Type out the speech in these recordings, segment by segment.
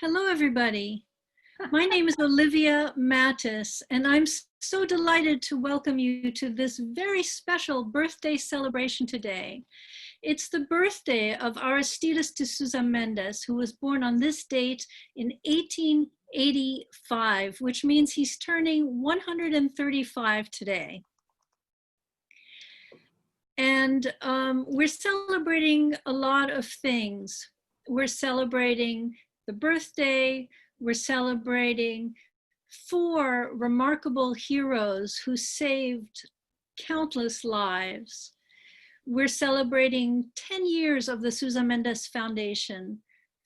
Hello, everybody. My name is Olivia Mattis, and I'm so delighted to welcome you to this very special birthday celebration today. It's the birthday of Aristides de Sousa Mendes, who was born on this date in 1885, which means he's turning 135 today. And we're celebrating a lot of things. We're celebrating the birthday. We're celebrating 4 remarkable heroes who saved countless lives. We're celebrating 10 years of the Sousa Mendes Foundation,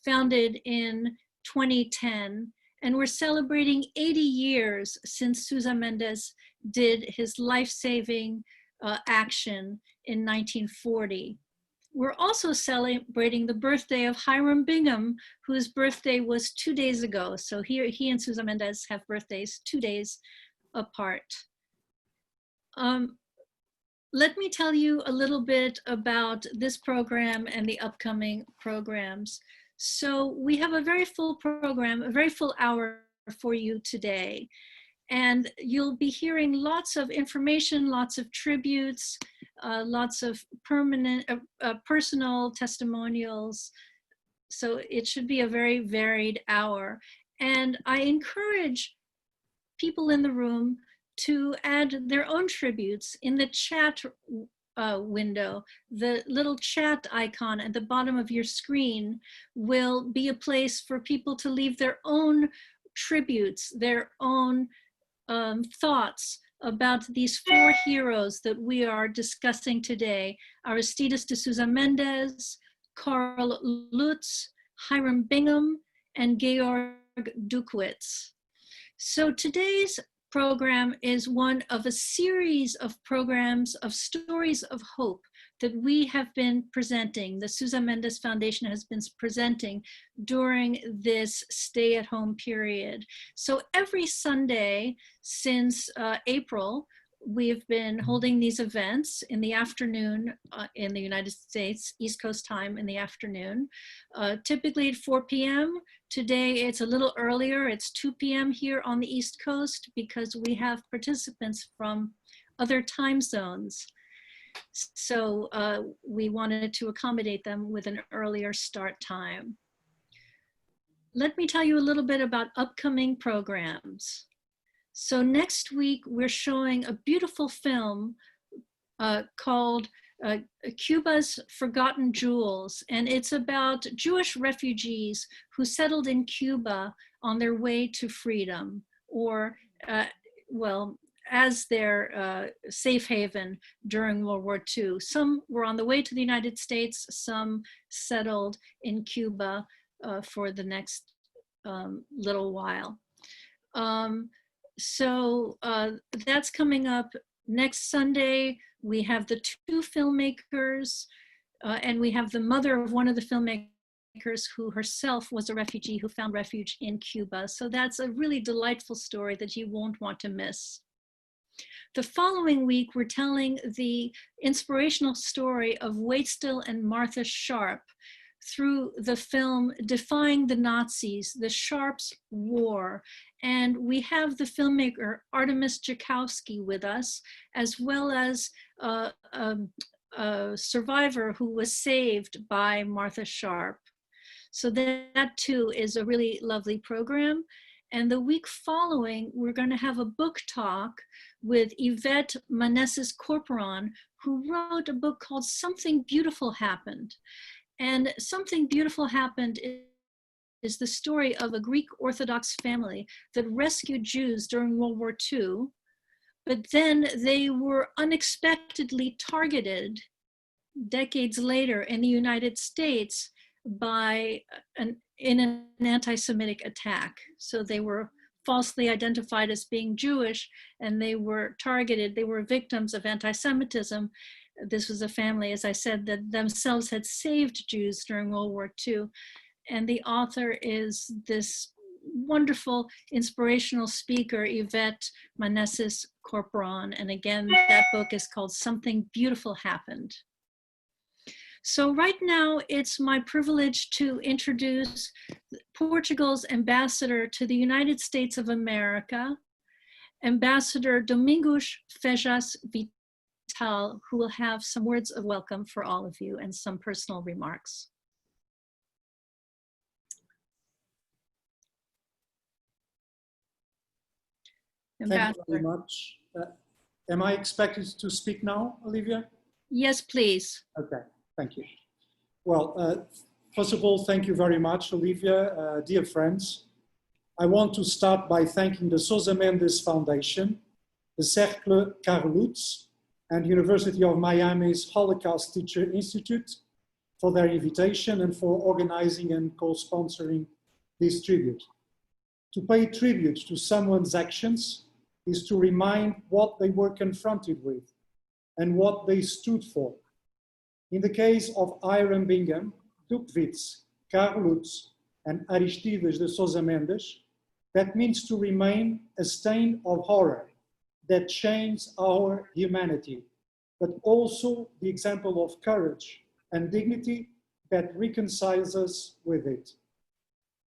founded in 2010, and we're celebrating 80 years since Sousa Mendes did his life-saving action in 1940. We're also celebrating the birthday of Hiram Bingham, whose birthday was 2 days ago. So he and Sousa Mendes have birthdays 2 days apart. Let me tell you a little bit about this program and the upcoming programs. So we have a very full program, a very full hour for you today. And you'll be hearing lots of information, lots of tributes, lots of personal testimonials. So it should be a very varied hour. And I encourage people in the room to add their own tributes in the chat window. The little chat icon at the bottom of your screen will be a place for people to leave their own tributes, their own thoughts about these 4 heroes that we are discussing today: Aristides de Sousa Mendes, Carl Lutz, Hiram Bingham, and GEORG Duckwitz. So today's program is one of a series of programs of stories of hope that we have been presenting, the Sousa Mendes Foundation has been presenting during this stay-at-home period. So every Sunday since April, we've been holding these events in the afternoon in the United States, East Coast time in the afternoon, typically at 4 p.m. Today it's a little earlier, it's 2 p.m. here on the East Coast because we have participants from other time zones. So we wanted to accommodate them with an earlier start time. Let me tell you a little bit about upcoming programs. So next week, we're showing a beautiful film called Cuba's Forgotten Jewels. And it's about Jewish refugees who settled in Cuba on their way to freedom, or, well, as their safe haven during World War II. Some were on the way to the United States, some settled in Cuba for the next little while. So that's coming up next Sunday. We have the 2 filmmakers, and we have the mother of one of the filmmakers who herself was a refugee who found refuge in Cuba. So that's a really delightful story that you won't want to miss. The following week, we're telling the inspirational story of Waitstill and Martha Sharp through the film Defying the Nazis, The Sharps' War. And we have the filmmaker Artemis Jakowski with us, as well as a survivor who was saved by Martha Sharp. So that too is a really lovely program. And the week following, we're going to have a book talk with Yvette Manessis-Corporon, who wrote a book called Something Beautiful Happened. And Something Beautiful Happened is the story of a Greek Orthodox family that rescued Jews during World War II, but then they were unexpectedly targeted decades later in the United States in an anti-Semitic attack. So they were falsely identified as being Jewish, and they were targeted. They were victims of anti-Semitism. This was a family, as I said, that themselves had saved Jews during World War II. And the author is this wonderful, inspirational speaker, Yvette Manessis-Corporon. And again, that book is called Something Beautiful Happened. So right now, it's my privilege to introduce Portugal's ambassador to the United States of America, Ambassador Domingos FEZAS Vital, who will have some words of welcome for all of you and some personal remarks. Thank you very much. Am I expected to speak now, Olivia? Yes, please. Okay, thank you. Well, first of all, thank you very much, Olivia. Dear friends, I want to start by thanking the Sousa Mendes Foundation, the Cercle Carl Lutz, and University of Miami's Holocaust Teacher Institute for their invitation and for organizing and co-sponsoring this tribute. To pay tribute to someone's actions is to remind what they were confronted with and what they stood for. In the case of Hiram Bingham, Duckwitz, Carl Lutz, and Aristides de Sousa Mendes, that means to remain a stain of horror that chains our humanity, but also the example of courage and dignity that reconciles us with it.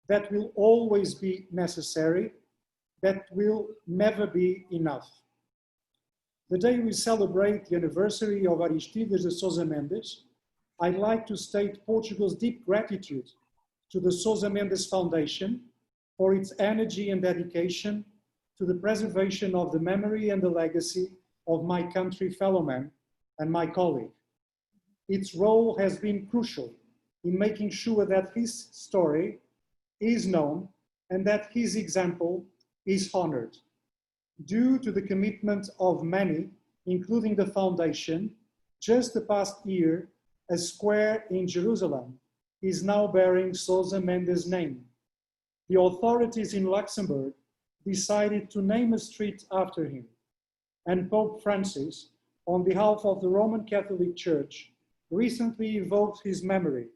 That will always be necessary, that will never be enough. The day we celebrate the anniversary of Aristides de Sousa Mendes, I'd like to state Portugal's deep gratitude to the Sousa Mendes Foundation for its energy and dedication to the preservation of the memory and the legacy of my country fellowman and my colleague. Its role has been crucial in making sure that his story is known and that his example is honored. Due to the commitment of many, including the foundation, just the past year, a square in Jerusalem is now bearing Sousa Mendes' name. The authorities in Luxembourg decided to name a street after him, and Pope Francis, on behalf of the Roman Catholic Church, recently evoked his memory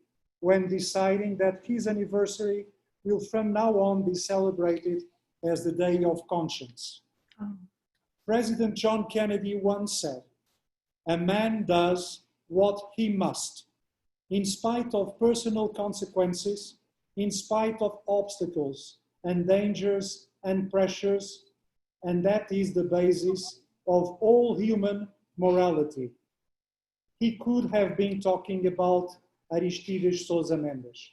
when deciding that his anniversary will from now on be celebrated as the Day of Conscience. President John Kennedy once said, "A man does what he must, in spite of personal consequences, in spite of obstacles and dangers and pressures, and that is the basis of all human morality." He could have been talking about Aristides Sousa Mendes.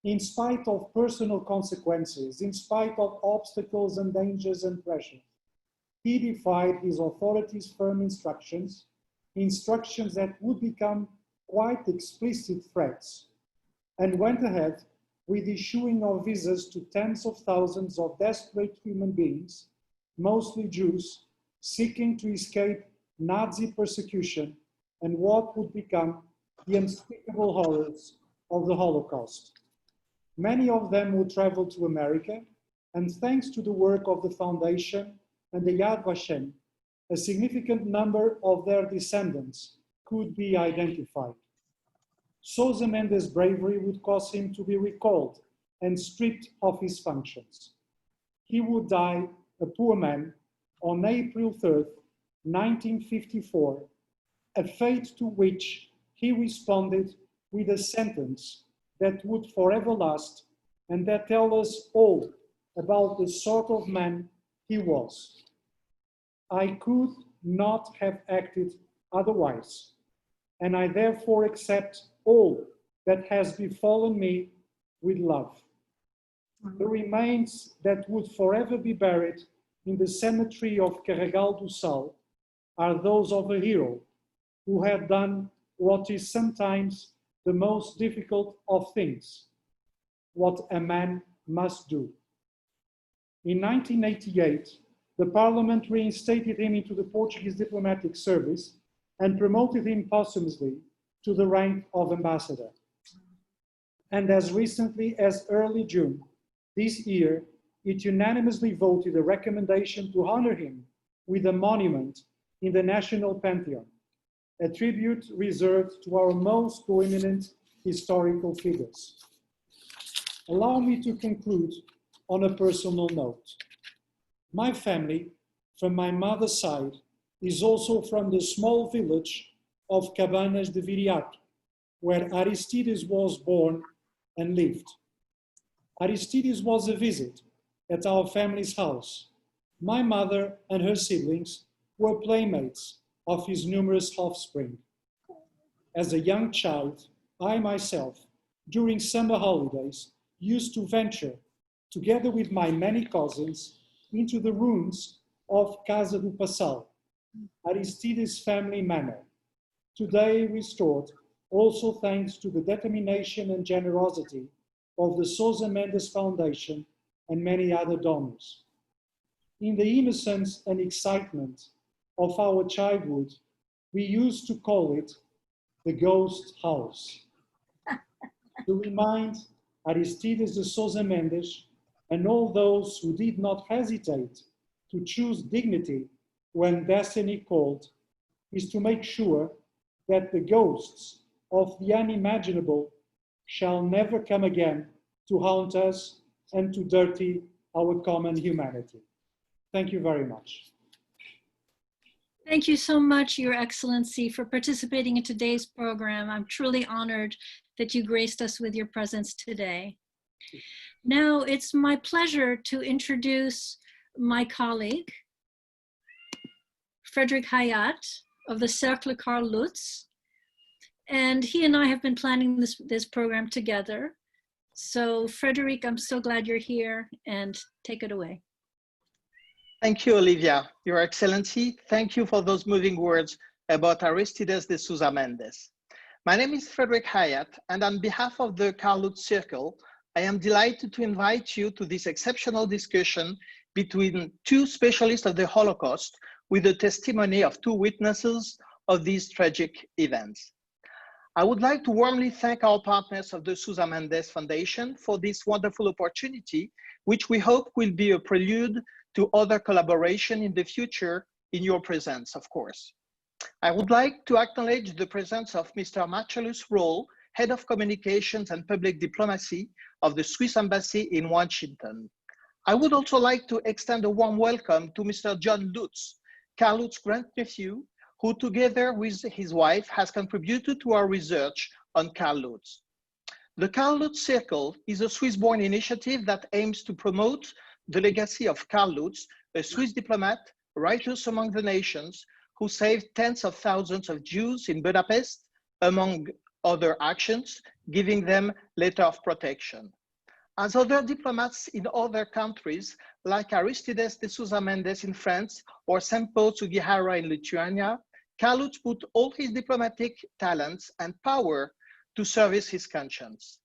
In spite of personal consequences, in spite of obstacles and dangers and pressures, he defied his authorities' firm instructions, instructions that would become quite explicit threats, and went ahead with issuing of visas to tens of thousands of desperate human beings, mostly Jews, seeking to escape Nazi persecution and what would become the unspeakable horrors of the Holocaust. Many of them would travel to America, and thanks to the work of the Foundation and the Yad Vashem, a significant number of their descendants could be identified. Sousa Mendes' bravery would cause him to be recalled and stripped of his functions. He would die a poor man on April 3rd, 1954, a fate to which he responded with a sentence that would forever last and that tells us all about the sort of man he was. I could not have acted otherwise, and I therefore accept all that has befallen me with love. The remains that would forever be buried in the cemetery of Carregal do Sal are those of a hero who had done what is sometimes the most difficult of things, what a man must do. In 1988, the Parliament reinstated him into the Portuguese diplomatic service and promoted him posthumously to the rank of ambassador. And as recently as early June this year, it unanimously voted a recommendation to honor him with a monument in the National Pantheon, a tribute reserved to our most prominent historical figures. Allow me to conclude on a personal note. My family, from my mother's side, is also from the small village of Cabanas de Viriato, where Aristides was born and lived. Aristides was a visit at our family's house. My mother and her siblings were playmates of his numerous offspring. As a young child, I myself, during summer holidays, used to venture, together with my many cousins, into the ruins of Casa do Passal, Aristides' family manor, today restored also thanks to the determination and generosity of the Sousa Mendes Foundation and many other donors. In the innocence and excitement of our childhood, we used to call it the ghost house, to remind Aristides de Sousa Mendes and all those who did not hesitate to choose dignity when destiny called, is to make sure that the ghosts of the unimaginable shall never come again to haunt us and to dirty our common humanity. Thank you very much. Thank you so much, Your Excellency, for participating in today's program. I'm truly honored that you graced us with your presence today. Now it's my pleasure to introduce my colleague, Frederick Hayat of the Cercle Carl Lutz. And he and I have been planning this program together. So Frederick, I'm so glad you're here, and take it away. Thank you, Olivia. Your Excellency, thank you for those moving words about Aristides de Sousa Mendes. My name is Frederick Hayat, and on behalf of the Carl Lutz Circle, I am delighted to invite you to this exceptional discussion between two specialists of the Holocaust with the testimony of two witnesses of these tragic events. I would like to warmly thank our partners of the Sousa Mendes Foundation for this wonderful opportunity, which we hope will be a prelude to other collaboration in the future in your presence, of course. I would like to acknowledge the presence of Mr. Marcellus Roll, Head of Communications and Public Diplomacy of the Swiss Embassy in Washington. I would also like to extend a warm welcome to Mr. John Lutz, Carl Lutz's grandnephew, who together with his wife has contributed to our research on Carl Lutz. The Carl Lutz Circle is a Swiss-born initiative that aims to promote the legacy of Carl Lutz, a Swiss diplomat, righteous among the nations, who saved tens of thousands of Jews in Budapest, among other actions, giving them letter of protection. As other diplomats in other countries, like Aristides de Sousa Mendes in France or Sempo Sugihara in Lithuania, Carl Lutz put all his diplomatic talents and power to service his conscience.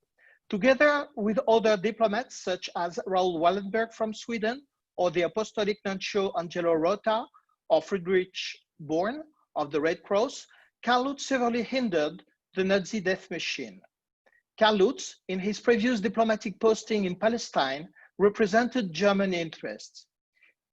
Together with other diplomats such as Raoul Wallenberg from Sweden, or the Apostolic Nuncio Angelo Rota, or Friedrich Born of the Red Cross, Carl Lutz severely hindered the Nazi death machine. Carl Lutz, in his previous diplomatic posting in Palestine, represented German interests.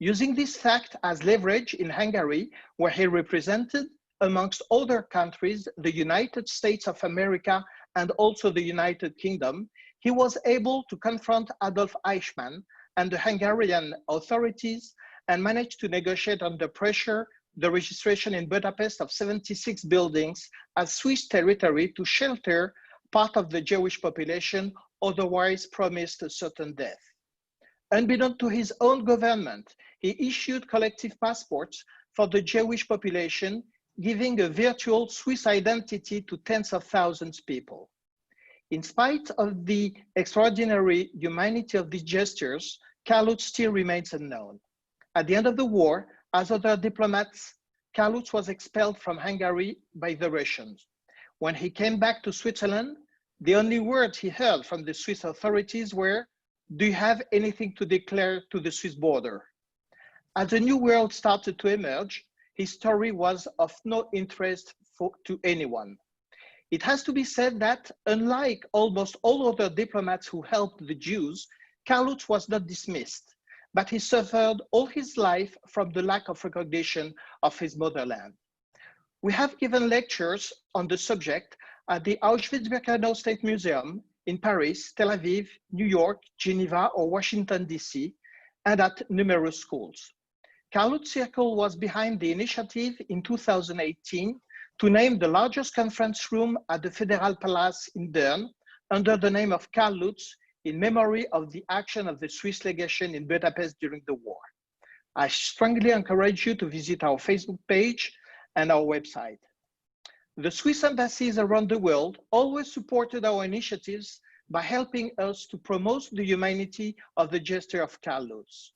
Using this fact as leverage in Hungary, where he represented, amongst other countries, the United States of America and also the United Kingdom, he was able to confront Adolf Eichmann and the Hungarian authorities and managed to negotiate under pressure the registration in Budapest of 76 buildings as Swiss territory to shelter part of the Jewish population otherwise promised a certain death. Unbeknown to his own government, he issued collective passports for the Jewish population, giving a virtual Swiss identity to tens of thousands of people. In spite of the extraordinary humanity of these gestures, Carl Lutz still remains unknown. At the end of the war, as other diplomats, Carl Lutz was expelled from Hungary by the Russians. When he came back to Switzerland, the only words he heard from the Swiss authorities were, "Do you have anything to declare to the Swiss border?" As a new world started to emerge, his story was of no interest to anyone. It has to be said that, unlike almost all other diplomats who helped the Jews, Carl Lutz was not dismissed, but he suffered all his life from the lack of recognition of his motherland. We have given lectures on the subject at the Auschwitz-Birkenau State Museum in Paris, Tel Aviv, New York, Geneva, or Washington, D.C., and at numerous schools. Carl Lutz Circle was behind the initiative in 2018 to name the largest conference room at the Federal Palace in Bern under the name of Carl Lutz in memory of the action of the Swiss legation in Budapest during the war. I strongly encourage you to visit our Facebook page and our website. The Swiss embassies around the world always supported our initiatives by helping us to promote the humanity of the gesture of Carl Lutz.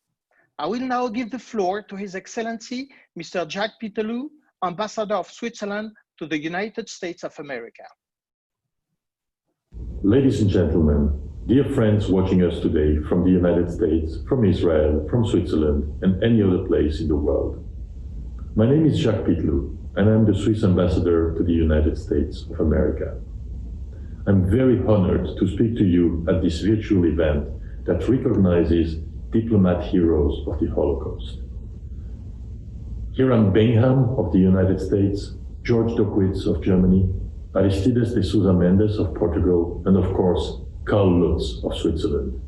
I will now give the floor to His Excellency, Mr. Jacques Pitteloud, Ambassador of Switzerland to the United States of America. Ladies and gentlemen, dear friends watching us today from the United States, from Israel, from Switzerland, and any other place in the world. My name is Jacques Pitteloud, and I'm the Swiss Ambassador to the United States of America. I'm very honored to speak to you at this virtual event that recognizes diplomat heroes of the Holocaust. Hiram Bingham of the United States, GEORG Duckwitz of Germany, Aristides de Sousa Mendes of Portugal, and of course, Carl Lutz of Switzerland.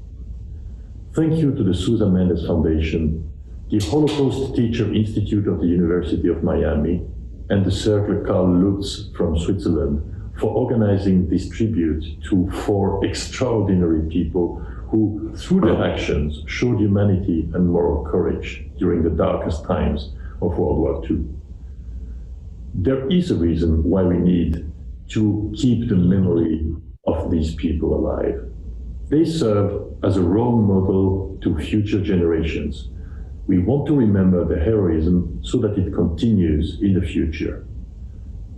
Thank you to the Sousa Mendes Foundation, the Holocaust Teacher Institute of the University of Miami, and the Circle Carl Lutz from Switzerland for organizing this tribute to 4 extraordinary people who, through their actions, showed humanity and moral courage during the darkest times of World War II. There is a reason why we need to keep the memory of these people alive. They serve as a role model to future generations. We want to remember their heroism so that it continues in the future.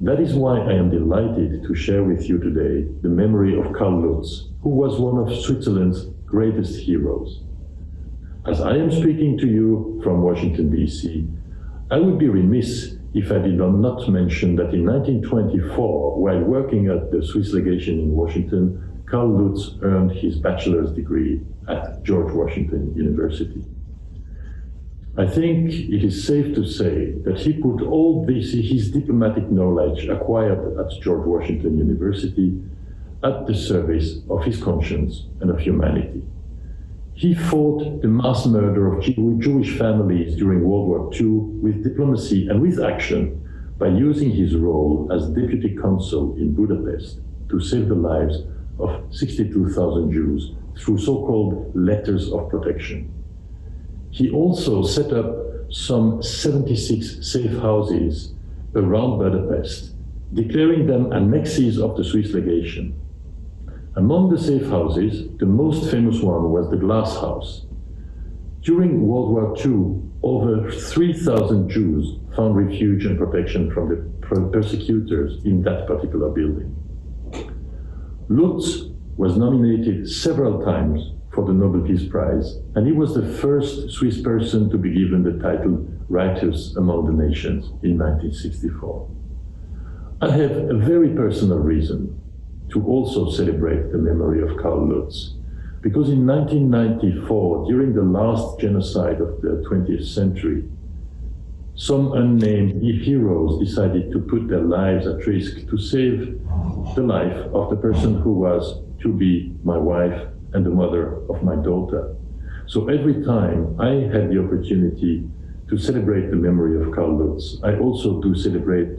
That is why I am delighted to share with you today the memory of Carl Lutz, who was one of Switzerland's greatest heroes. As I am speaking to you from Washington, D.C., I would be remiss if I did not mention that in 1924, while working at the Swiss legation in Washington, Carl Lutz earned his bachelor's degree at George Washington University. I think it is safe to say that he put all his diplomatic knowledge acquired at George Washington University at the service of his conscience and of humanity. He fought the mass murder of Jewish families during World War II with diplomacy and with action by using his role as deputy consul in Budapest to save the lives of 62,000 Jews through so-called letters of protection. He also set up some 76 safe houses around Budapest, declaring them annexes of the Swiss legation. Among the safe houses, the most famous one was the Glass House. During World War II, over 3,000 Jews found refuge and protection from the persecutors in that particular building. Lutz was nominated several times for the Nobel Peace Prize, and he was the first Swiss person to be given the title Righteous Among the Nations in 1964. I have a very personal reason to also celebrate the memory of Carl Lutz, because in 1994, during the last genocide of the 20th century, some unnamed heroes decided to put their lives at risk to save the life of the person who was to be my wife and the mother of my daughter. So every time I had the opportunity to celebrate the memory of Carl Lutz, I also do celebrate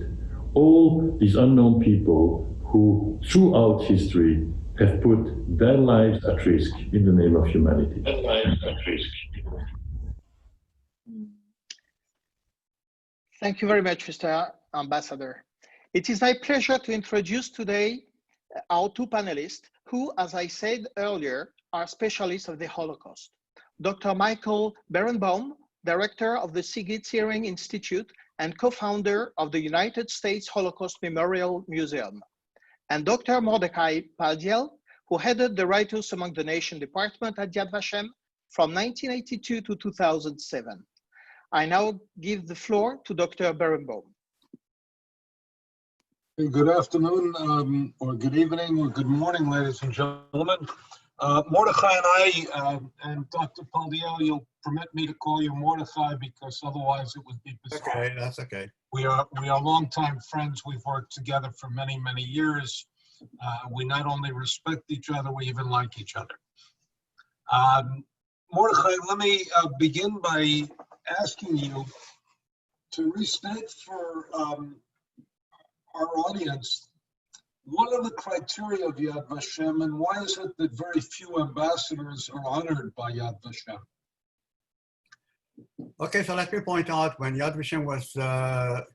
all these unknown people who throughout history have put their lives at risk in the name of humanity. Thank you very much, Mr. Ambassador. It is my pleasure to introduce today our 2 panelists who, as I said earlier, are specialists of the Holocaust. Dr. Michael Berenbaum, Director of the Sigrid Ziering Institute and co-founder of the United States Holocaust Memorial Museum, and Dr. MORDECAI PALDIEL, who headed the Righteous Among the Nations department at Yad Vashem from 1982 to 2007. I now give the floor to Dr. Berenbaum. Good afternoon, or good evening, or good morning, ladies and gentlemen. Mordecai and I, and Dr. Paldiel, you'll permit me to call you Mordecai because otherwise it would be bizarre. Okay, that's okay. We are longtime friends. We've worked together for many, many years. We not only respect each other, we even like each other. Mordecai, let me begin by asking you to restate for our audience what are the criteria of Yad Vashem, and why is it that very few ambassadors are honored by Yad Vashem? Okay, so let me point out, when Yad Vashem was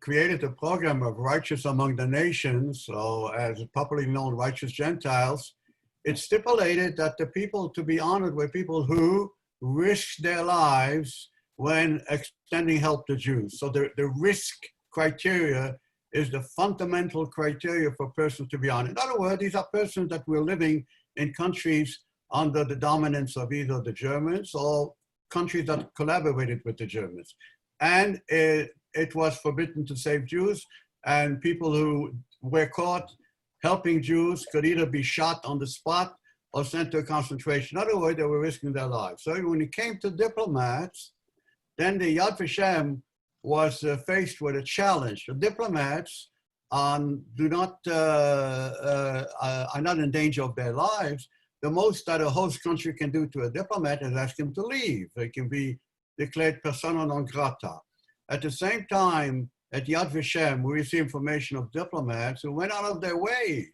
created, a program of righteous among the nations, so as popularly known, righteous Gentiles, it stipulated that the people to be honored were people who risked their lives when extending help to Jews. So the risk criteria is the fundamental criteria for persons to be honored. In other words, these are persons that were living in countries under the dominance of either the Germans or countries that collaborated with the Germans. And it was forbidden to save Jews, and people who were caught helping Jews could either be shot on the spot or sent to a concentration. In other words, they were risking their lives. So when it came to diplomats, then the Yad Vashem was faced with a challenge. The diplomats are not in danger of their lives. The most that a host country can do to a diplomat is ask him to leave. They can be declared persona non grata. At the same time, at Yad Vashem, we receive information of diplomats who went out of their ways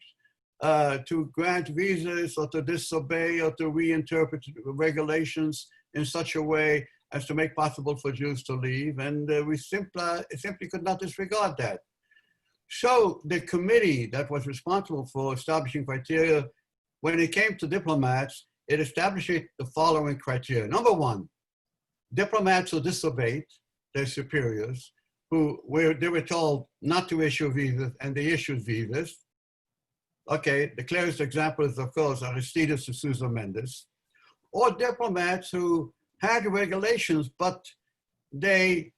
to grant visas or to disobey or to reinterpret regulations in such a way as to make possible for Jews to leave, and we simply could not disregard that. So the committee that was responsible for establishing criteria, when it came to diplomats, it established the following criteria. Number one, diplomats who disobeyed their superiors, they were told not to issue visas, and they issued visas. Okay, the clearest example is, of course, Aristides de Sousa Mendes, or diplomats who had regulations, but they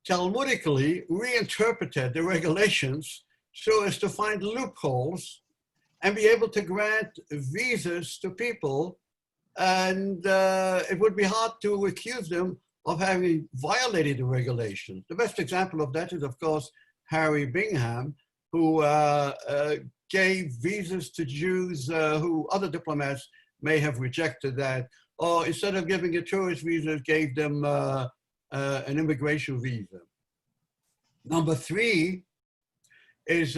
Talmudically reinterpreted the regulations so as to find loopholes and be able to grant visas to people. And it would be hard to accuse them of having violated the regulations. The best example of that is, of course, Hiram Bingham, who gave visas to Jews who other diplomats may have rejected that, or instead of giving a tourist visa, gave them an immigration visa. Number three is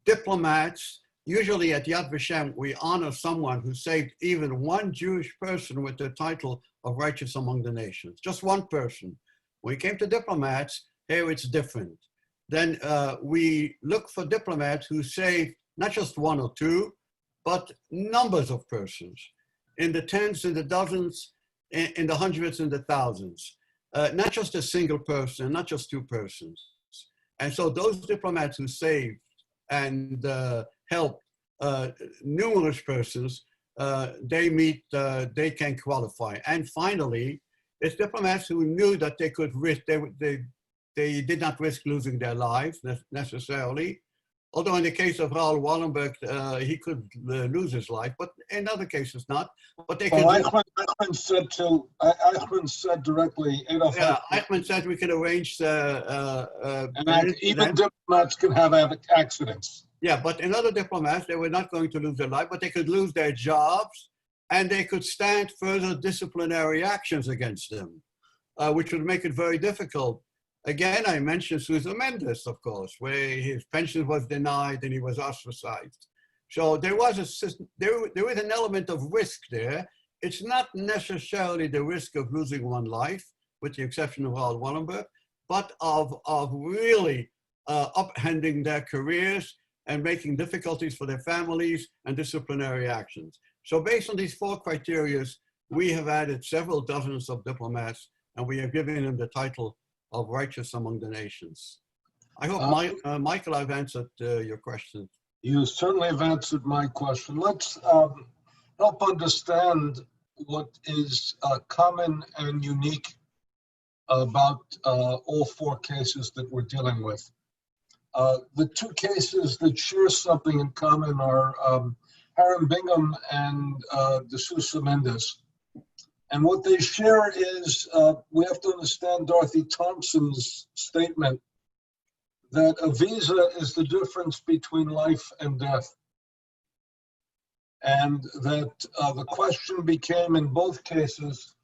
diplomats. Usually at Yad Vashem, we honor someone who saved even one Jewish person with the title of righteous among the nations, just one person. When it came to diplomats, here it's different. Then we look for diplomats who saved not just one or two, but numbers of persons, in the tens, in the dozens, in the hundreds, and the thousands. Not just a single person, not just two persons. And so those diplomats who saved and helped numerous persons, they can qualify. And finally, it's diplomats who knew that they could risk, they did not risk losing their lives necessarily. Although in the case of Raoul Wallenberg, he could lose his life, but in other cases not. But they could. Eichmann said directly, Adolf. Yeah, Eichmann said we could arrange. And even diplomats can have accidents. Yeah, but in other diplomats, they were not going to lose their life, but they could lose their jobs, and they could stand further disciplinary actions against them, which would make it very difficult. Again, I mentioned Sousa Mendes, of course, where his pension was denied and he was ostracized. So there was there was an element of risk there. It's not necessarily the risk of losing one life, with the exception of Raoul Wallenberg, but of really upending their careers and making difficulties for their families and disciplinary actions. So based on these four criteria, we have added several dozens of diplomats, and we have given them the title of righteous among the nations. I hope, Michael, I've answered your question. You certainly have answered my question. Let's help understand what is common and unique about all four cases that we're dealing with. The two cases that share something in common are Hiram Bingham and de Sousa Mendes. And what they share is, we have to understand Dorothy Thompson's statement that a visa is the difference between life and death. And that the question became, in both cases,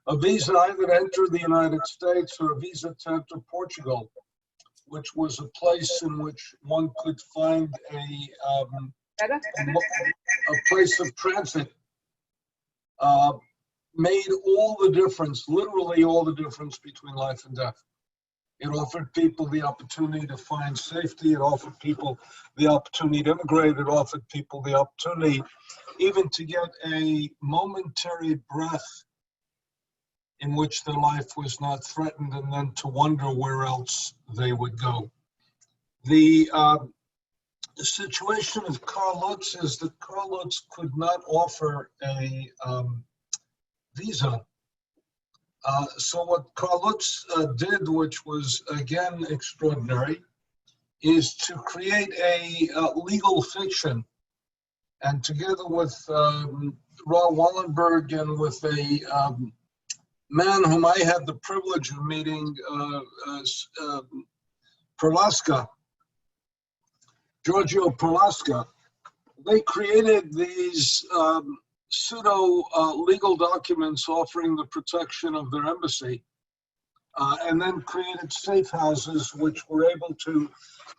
a visa either to enter the United States or a visa to enter Portugal. which was a place in which one could find a place of transit, made all the difference, literally all the difference between life and death. It offered people the opportunity to find safety. It offered people the opportunity to immigrate. It offered people the opportunity even to get a momentary breath in which their life was not threatened, and then to wonder where else they would go. The situation of Carl Lutz is that Carl Lutz could not offer a visa. So what Carl Lutz did, which was again extraordinary, is to create a legal fiction, and together with Raoul Wallenberg and with a man whom I had the privilege of meeting, Perlasca, Giorgio Perlasca, they created these pseudo-legal documents offering the protection of their embassy, and then created safe houses which were able to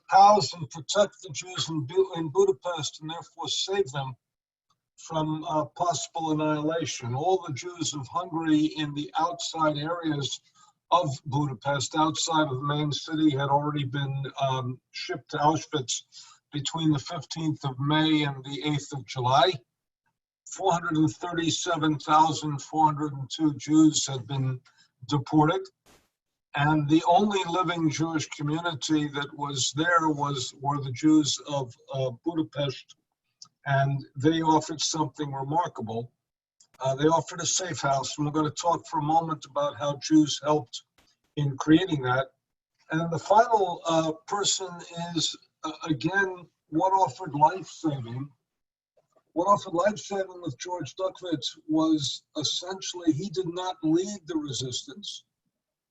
house and protect the Jews in Budapest and therefore save them from possible annihilation. All the Jews of Hungary in the outside areas of Budapest, outside of the main city, had already been shipped to Auschwitz between the 15th of May and the 8th of July. 437,402 Jews had been deported, and the only living Jewish community that was there were the Jews of Budapest, and they offered something remarkable. They offered a safe house, and we're going to talk for a moment about how Jews helped in creating that. And the final person is, again, what offered life-saving. What offered life-saving with George Duckwitz was essentially he did not lead the resistance.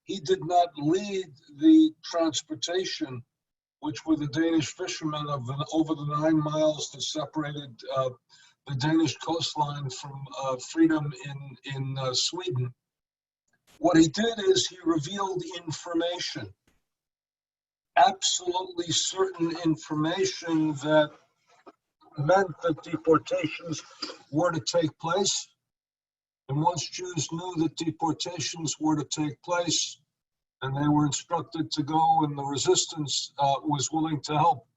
He did not lead the transportation, which were the Danish fishermen over the 9 miles that separated the Danish coastline from freedom in Sweden. What he did is he revealed information, absolutely certain information that meant that deportations were to take place. And once Jews knew that deportations were to take place, and they were instructed to go, and the resistance was willing to help,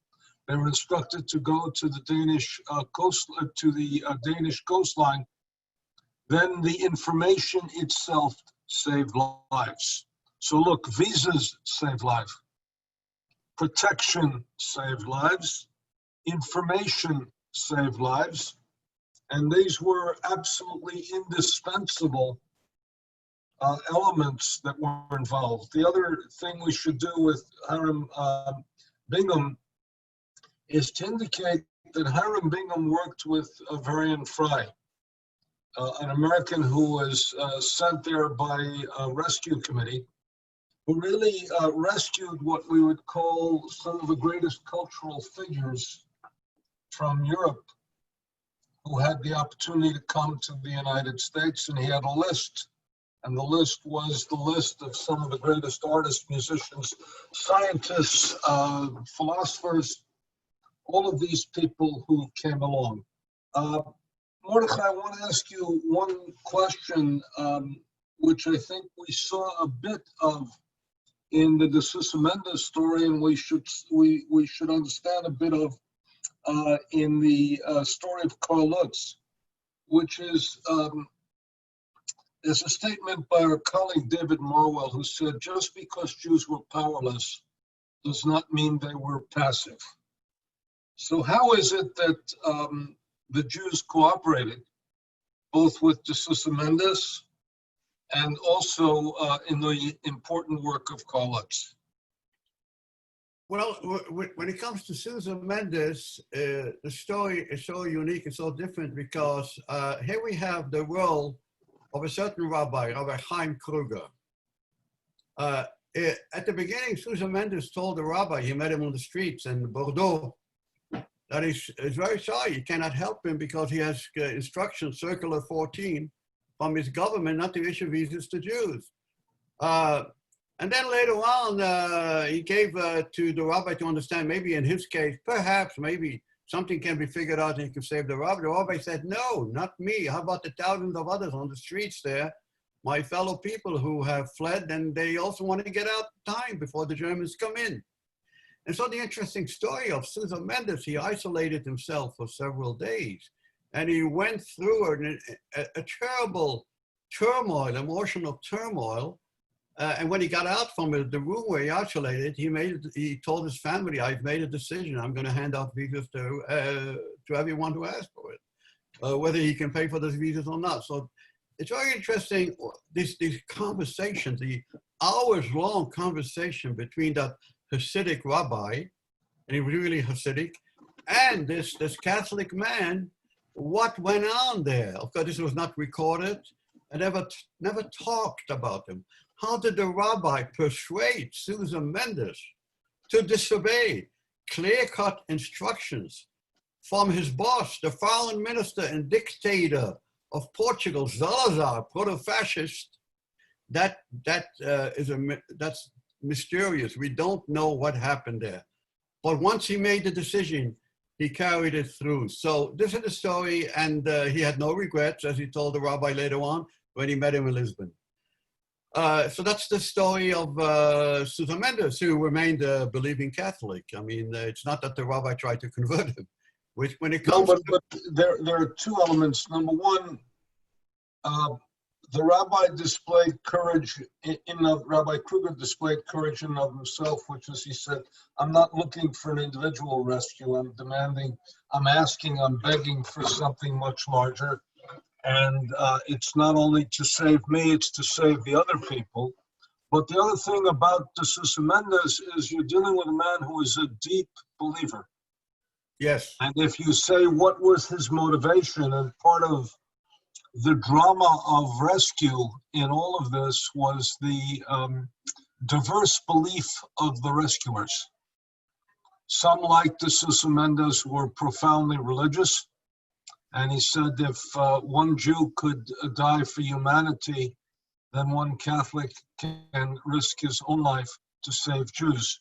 they were instructed to go to the Danish Danish coastline, then the information itself saved lives. So look, visas saved lives, protection saved lives, information saved lives, and these were absolutely indispensable elements that were involved. The other thing we should do with Hiram Bingham is to indicate that Hiram Bingham worked with Varian Fry, an American who was sent there by a rescue committee, who really rescued what we would call some of the greatest cultural figures from Europe who had the opportunity to come to the United States, and he had a list. And the list was the list of some of the greatest artists, musicians, scientists, philosophers, all of these people who came along. Mordecai, I want to ask you one question, which I think we saw a bit of in the De Sousa Mendes story, and we should understand a bit of in the story of Carl Lutz, which is there's a statement by our colleague David Marwell, who said, just because Jews were powerless does not mean they were passive. So how is it that the Jews cooperated, both with De Sousa Mendes and also in the important work of Carl Lutz? Well, when it comes to Sousa Mendes, the story is so unique and so different because here we have the role of a certain rabbi, Rabbi Chaim Kruger. At the beginning, Sousa Mendes told the rabbi, he met him on the streets in Bordeaux, that he's very sorry, he cannot help him because he has instructions, Circular 14, from his government not to issue visas to Jews. And then later on, he gave to the rabbi to understand, maybe in his case, perhaps, maybe something can be figured out and he can save the rabbi. The rabbi said, no, not me. How about the thousands of others on the streets there, my fellow people who have fled, and they also want to get out time before the Germans come in. And so the interesting story of Sousa Mendes, he isolated himself for several days, and he went through a terrible turmoil, emotional turmoil. And when he got out from the room where he isolated, he told his family, I've made a decision. I'm going to hand out visas to everyone who asks for it, whether he can pay for those visas or not. So it's very interesting, these conversations, the hours-long conversation between that Hasidic rabbi, and he was really Hasidic, and this Catholic man, what went on there. Of course, this was not recorded, and never talked about him. How did the rabbi persuade Sousa Mendes to disobey clear-cut instructions from his boss, the foreign minister and dictator of Portugal, Salazar, proto-fascist? That's mysterious. We don't know what happened there. But once he made the decision, he carried it through. So this is the story, and he had no regrets, as he told the rabbi later on when he met him in Lisbon. So that's the story of Sousa Mendes, who remained a believing Catholic. I mean, it's not that the rabbi tried to convert him. Which, when it comes but there are two elements. Number one, the rabbi displayed courage Rabbi Kruger displayed courage in and of himself, which is, he said, I'm not looking for an individual rescue. I'm asking, I'm begging for something much larger. And it's not only to save me, it's to save the other people. But the other thing about the Sousa Mendes is you're dealing with a man who is a deep believer. Yes. And if you say what was his motivation, and part of the drama of rescue in all of this was the diverse belief of the rescuers. Some, like the Sousa Mendes, were profoundly religious. And he said if one Jew could die for humanity, then one Catholic can risk his own life to save Jews.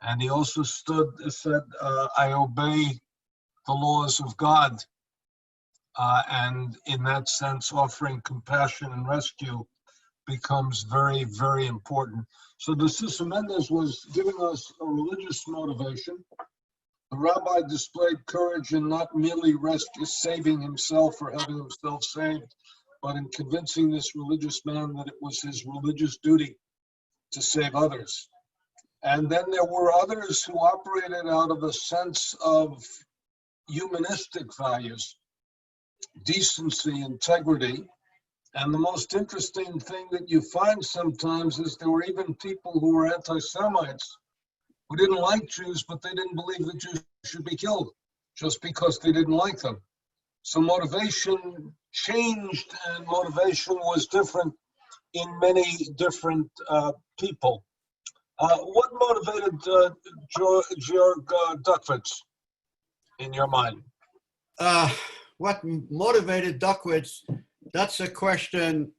And he also said, I obey the laws of God. And in that sense, offering compassion and rescue becomes very, very important. So the Sousa Mendes was giving us a religious motivation. The rabbi displayed courage in not merely saving himself or having himself saved, but in convincing this religious man that it was his religious duty to save others. And then there were others who operated out of a sense of humanistic values, decency, integrity. And the most interesting thing that you find sometimes is there were even people who were anti-Semites who didn't like Jews, but they didn't believe that Jews should be killed just because they didn't like them. So motivation changed, and motivation was different in many different people. What motivated Georg Duckwitz in your mind? What motivated Duckwitz? That's a question.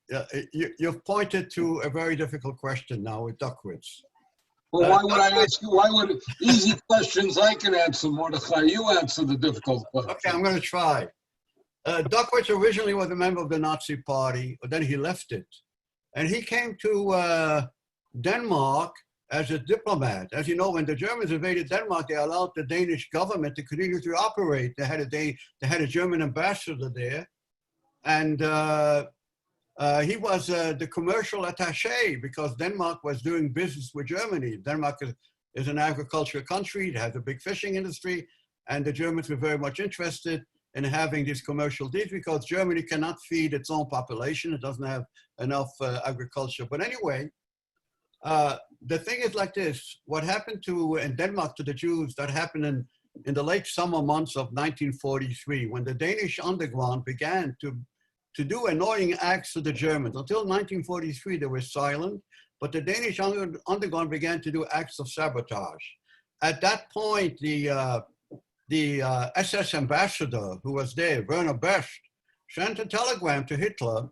You've pointed to a very difficult question now with Duckwitz. Well, why would I ask you? Why would easy questions I can answer, Mordecai? You answer the difficult questions. Okay, I'm going to try. Duckwitz originally was a member of the Nazi Party, but then he left it. And he came to Denmark as a diplomat. As you know, when the Germans invaded Denmark, they allowed the Danish government to continue to operate. They had a German ambassador there. And he was the commercial attaché because Denmark was doing business with Germany. Denmark is an agricultural country. It has a big fishing industry. And the Germans were very much interested in having these commercial deals because Germany cannot feed its own population. It doesn't have enough agriculture. But anyway, the thing is like this. What happened in Denmark to the Jews, that happened in the late summer months of 1943, when the Danish underground began to do annoying acts to the Germans. Until 1943, they were silent, but the Danish underground began to do acts of sabotage. At that point, the SS ambassador who was there, Werner Best, sent a telegram to Hitler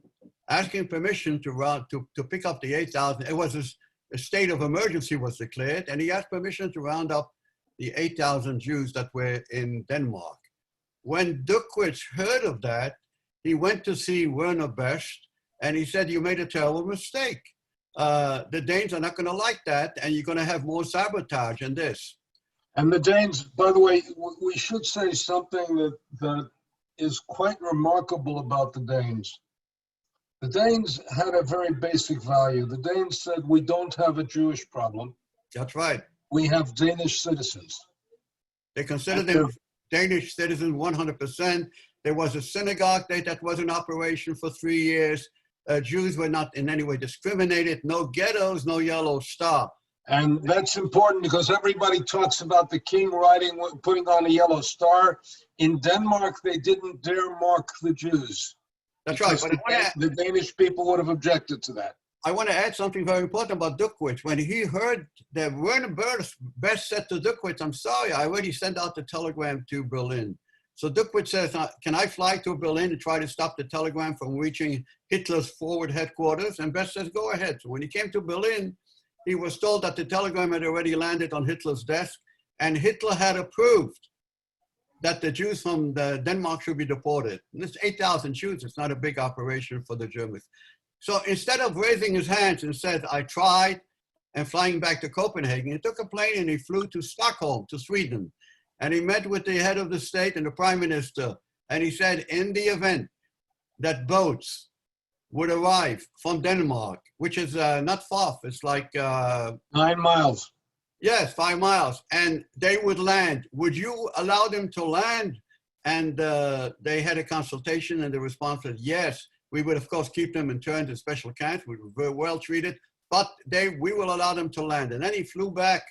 asking permission to pick up the 8,000. It was a state of emergency was declared, and he asked permission to round up the 8,000 Jews that were in Denmark. When Duckwitz heard of that, he went to see Werner Best, and he said, "You made a terrible mistake. The Danes are not going to like that, and you're going to have more sabotage in this." And the Danes, by the way, we should say something that is quite remarkable about the Danes. The Danes had a very basic value. The Danes said, "We don't have a Jewish problem. That's right. We have Danish citizens." They considered them Danish citizens 100%. There was a synagogue that was in operation for 3 years. Jews were not in any way discriminated. No ghettos, no yellow star. And that's important because everybody talks about the king putting on a yellow star. In Denmark, they didn't dare mark the Jews. That's right. But the Danish people would have objected to that. I want to add something very important about Duckwitz. When he heard that Werner Best said to Duckwitz, "I'm sorry, I already sent out the telegram to Berlin." So Duckwitz says, "Can I fly to Berlin and try to stop the telegram from reaching Hitler's forward headquarters?" And Best says, "Go ahead." So when he came to Berlin, he was told that the telegram had already landed on Hitler's desk, and Hitler had approved that the Jews from Denmark should be deported. And it's 8,000 Jews. It's not a big operation for the Germans. So instead of raising his hands and said, "I tried," and flying back to Copenhagen, he took a plane and he flew to Stockholm, to Sweden. And he met with the head of the state and the prime minister. And he said, in the event that boats would arrive from Denmark, which is not far, it's like 9 miles. Yes, 5 miles, and they would land. Would you allow them to land? And they had a consultation, and the response was yes. We would, of course, keep them interned in special camps. We were very well treated, but we will allow them to land. And then he flew back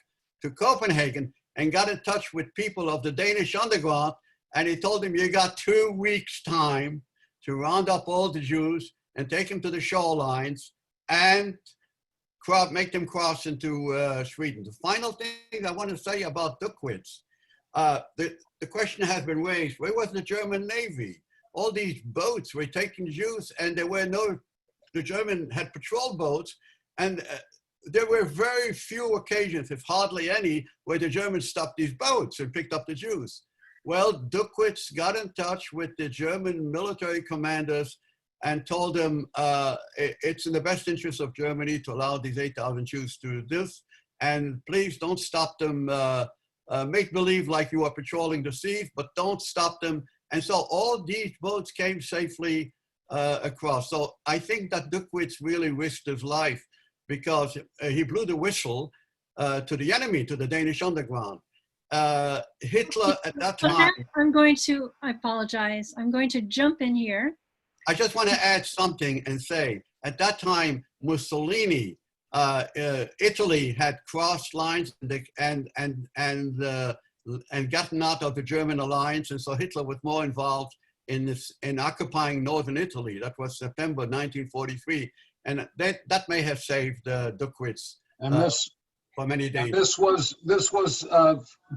to Copenhagen and got in touch with people of the Danish underground, and he told them, "You got 2 weeks' time to round up all the Jews and take them to the shorelines and make them cross into Sweden." The final thing I want to say about Duckwitz, the question has been raised, where was the German Navy? All these boats were taking Jews, and the German had patrol boats, and there were very few occasions, if hardly any, where the Germans stopped these boats and picked up the Jews. Well, Duckwitz got in touch with the German military commanders and told them it's in the best interest of Germany to allow these 8,000 Jews to do this, and please don't stop them. Make believe like you are patrolling the seas, but don't stop them. And so all these boats came safely across. So I think that Duckwitz really risked his life because he blew the whistle to the enemy, to the Danish underground. Hitler at that time. I apologize. I'm going to jump in here. I just want to add something and say, at that time, Mussolini, Italy had crossed lines and gotten out of the German alliance, and so Hitler was more involved in occupying northern Italy. That was September 1943, and that may have saved Duckwitz for many days. This was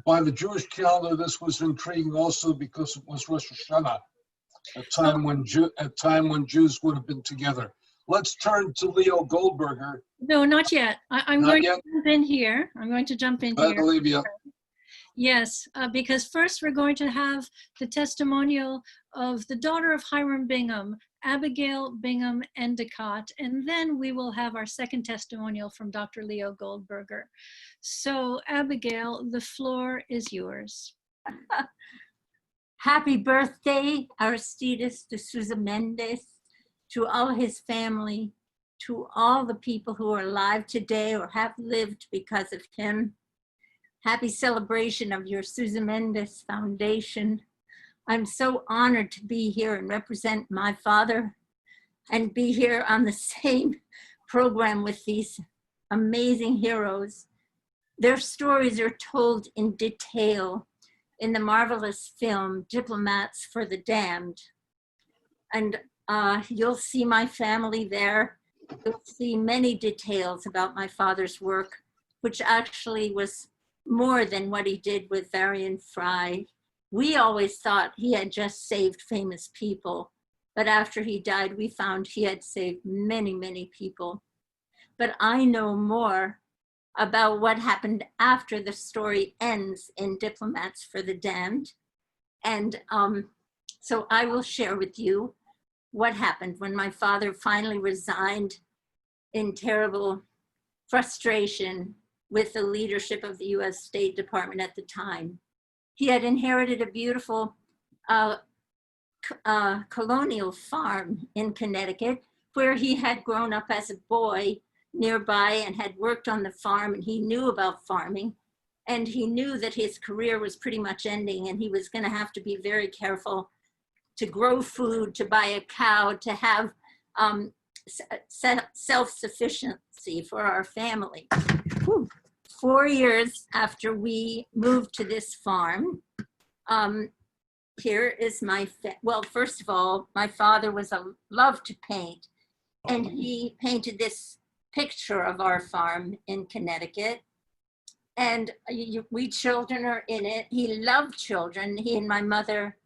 by the Jewish calendar. This was intriguing also because it was Rosh Hashanah, a time when Jews would have been together. Let's turn to Leo Goldberger. No, not yet. I'm going to jump in here. I'm going to jump in here. Olivia. Yes, because first we're going to have the testimonial of the daughter of Hiram Bingham, Abigail Bingham Endicott, and then we will have our second testimonial from Dr. Leo Goldberger. So Abigail, the floor is yours. Happy birthday, Aristides de Sousa Mendes, to all his family, to all the people who are alive today or have lived because of him. Happy celebration of your Sousa Mendes Foundation. I'm so honored to be here and represent my father and be here on the same program with these amazing heroes. Their stories are told in detail in the marvelous film, Diplomats for the Damned. And you'll see my family there. You'll see many details about my father's work, which actually was more than what he did with Varian Fry. We always thought he had just saved famous people, but after he died, we found he had saved many, many people. but I know more about what happened after the story ends in Diplomats for the Damned. And so I will share with you what happened when my father finally resigned in terrible frustration with the leadership of the US State Department at the time. He had inherited a beautiful colonial farm in Connecticut, where he had grown up as a boy nearby and had worked on the farm, and he knew about farming, and he knew that his career was pretty much ending and he was going to have to be very careful to grow food, to buy a cow, to have self-sufficiency for our family. 4 years after we moved to this farm, here is my, well, first of all, my father loved to paint, and he painted this picture of our farm in Connecticut. And we children are in it. He loved children. He and my mother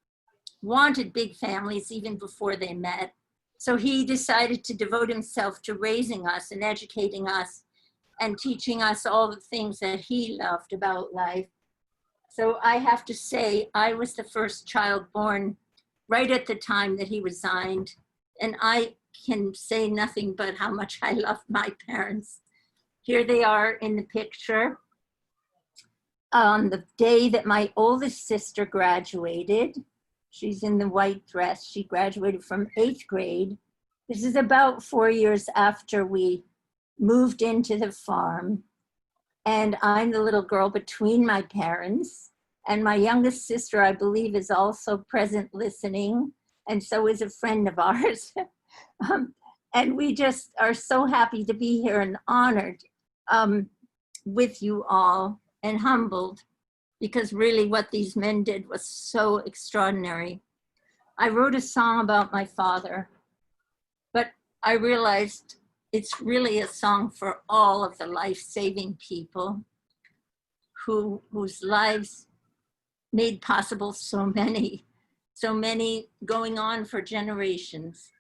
wanted big families even before they met. So he decided to devote himself to raising us and educating us and teaching us all the things that he loved about life. So I have to say, I was the first child born right at the time that he resigned. And I can say nothing but how much I loved my parents. Here they are in the picture. On the day that my oldest sister graduated, she's in the white dress, she graduated from 8th grade. This is about 4 years after we moved into the farm. And I'm the little girl between my parents. And my youngest sister, I believe, is also present listening. And so is a friend of ours. And we just are so happy to be here and honored with you all and humbled, because really what these men did was so extraordinary. I wrote a song about my father, but I realized it's really a song for all of the life-saving people whose lives made possible so many going on for generations.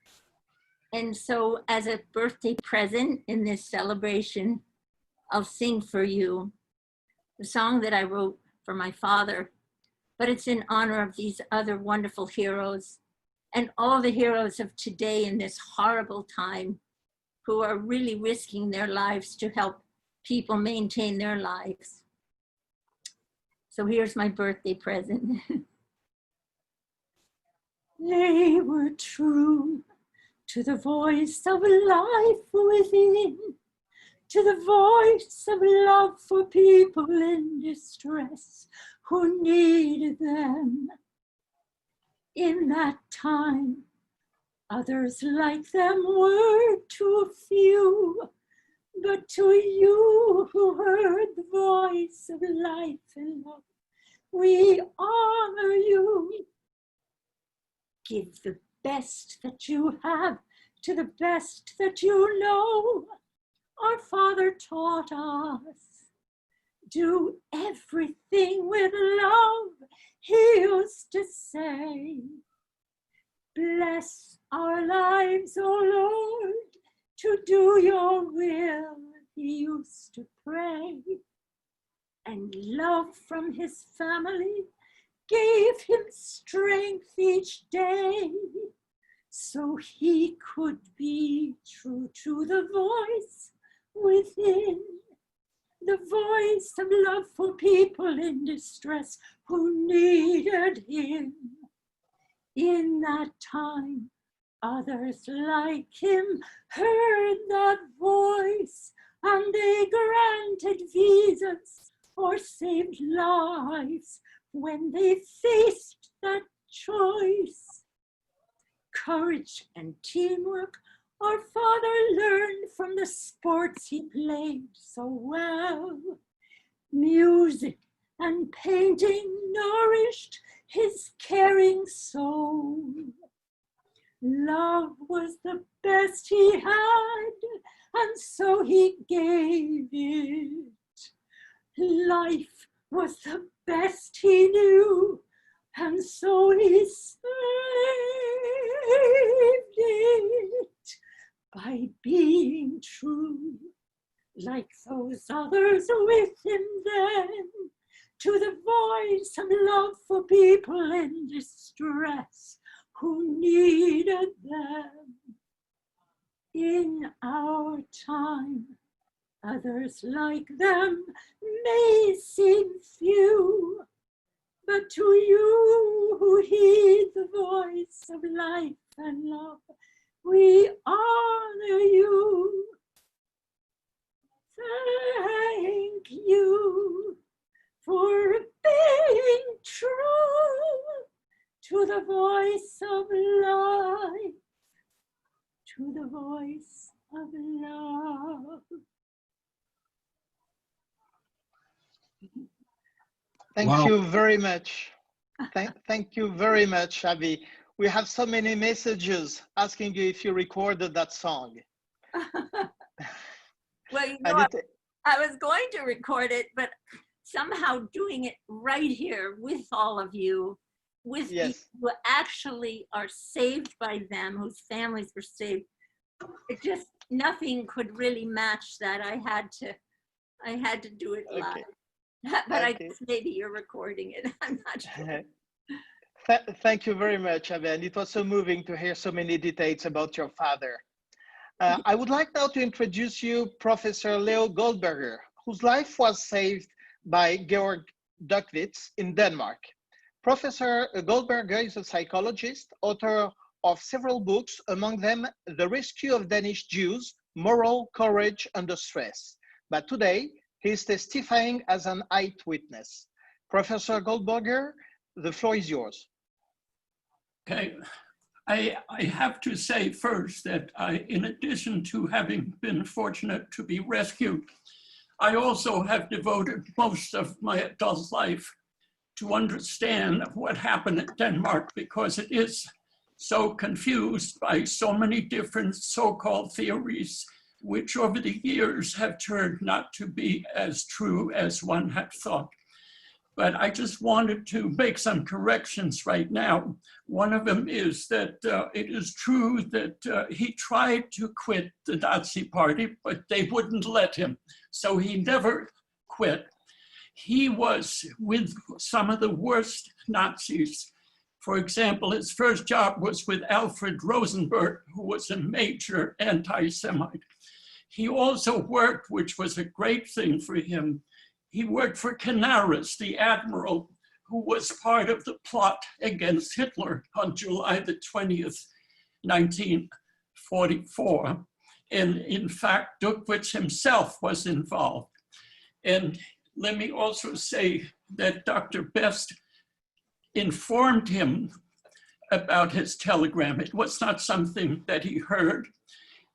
And so as a birthday present in this celebration, I'll sing for you the song that I wrote for my father, but it's in honor of these other wonderful heroes and all the heroes of today in this horrible time who are really risking their lives to help people maintain their lives. So here's my birthday present. They were true to the voice of life within, to the voice of love for people in distress who needed them. In that time, others like them were too few, but to you who heard the voice of life and love, we honor you. Give the best that you have to the best that you know. Our Father taught us, do everything with love, he used to say. Bless our lives, O Lord, to do your will, he used to pray. And love from his family gave him strength each day, so he could be true to the voice within, the voice of love for people in distress who needed him. In that time, others like him heard that voice, and they granted visas or saved lives when they faced that choice. Courage and teamwork our father learned from the sports he played so well. Music and painting nourished his caring soul. Love was the best he had, and so he gave it. Life was the best he knew, and so he saved it by being true like those others with him then, to the voice of love for people in distress who needed them. In our time, others like them may seem few, but to you who heed the voice of life and love, we honor you. Thank you for being true to the voice of life, to the voice of love. Thank you very much. Thank you very much, Abby. We have so many messages asking you if you recorded that song. Well, you know, I was going to record it, but somehow doing it right here with all of you, with people who actually are saved by them, whose families were saved, it just, nothing could really match that. I had to do it live. But I guess maybe you're recording it. I'm not sure. Thank you very much, Abby. And it was so moving to hear so many details about your father. I would like now to introduce you Professor Leo Goldberger, whose life was saved by GEORG DUCKWITZ in Denmark. Professor Goldberger is a psychologist, author of several books, among them The Rescue of Danish Jews, Moral Courage Under Stress. But today, he is testifying as an eyewitness. Professor Goldberger, the floor is yours. Okay, I have to say first that in addition to having been fortunate to be rescued, I also have devoted most of my adult life to understand what happened in Denmark, because it is so confused by so many different so-called theories, which over the years have turned not to be as true as one had thought. But I just wanted to make some corrections right now. One of them is that it is true that he tried to quit the Nazi party, but they wouldn't let him. So he never quit. He was with some of the worst Nazis. For example, his first job was with Alfred Rosenberg, who was a major anti-Semite. He also worked, which was a great thing for him, he worked for Canaris, the admiral, who was part of the plot against Hitler on July the 20th, 1944. And in fact, Duckwitz himself was involved. And let me also say that Dr. Best informed him about his telegram. It was not something that he heard.